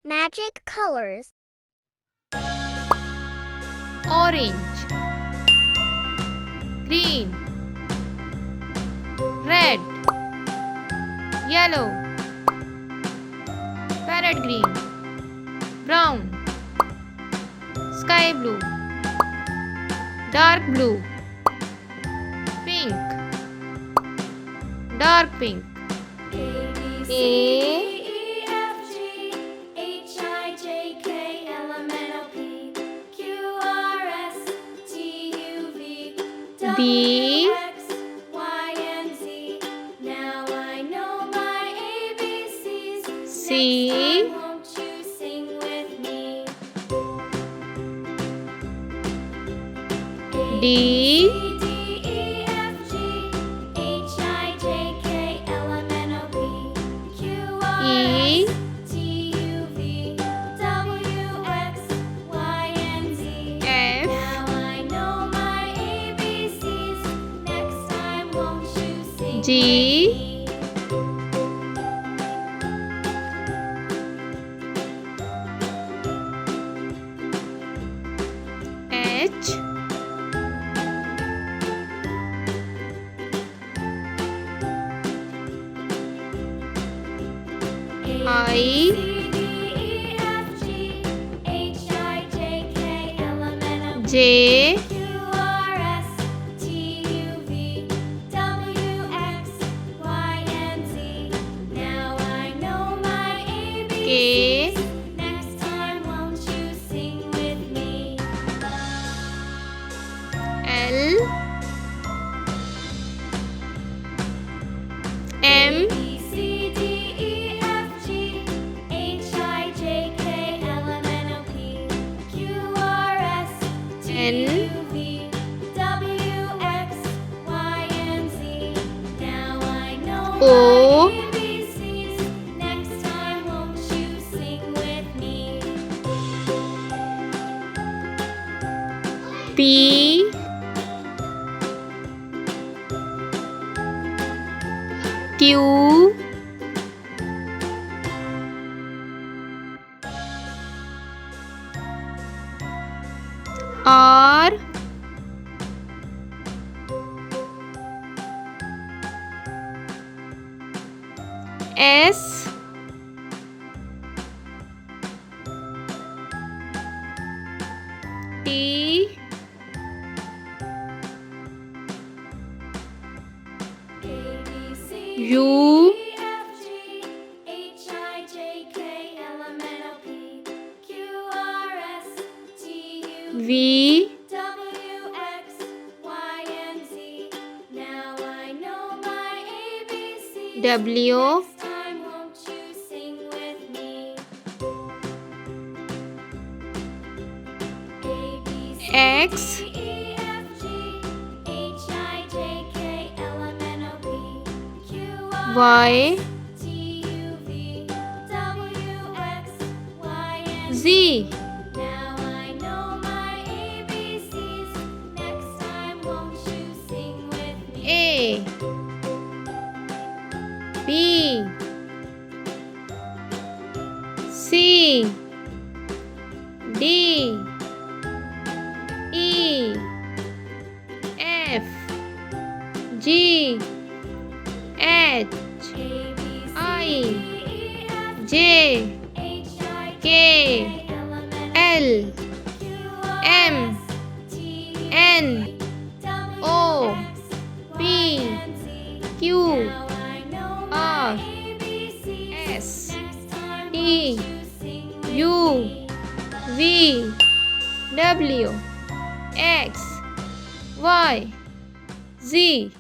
Magic colors. Orange, green, red, yellow, parrot green, brown, sky blue, dark blue, pink, dark pink. A, B, C, D, E, F, G, H, I, J, K, L, M, N, O, P, Q, R, S, T, U, V, W, X, Y, Z. A, B, C, D, E, F, G, H, I, J, K, L, M, N, O, P, Q, R, S, T, U, V, W, X, Y, Z.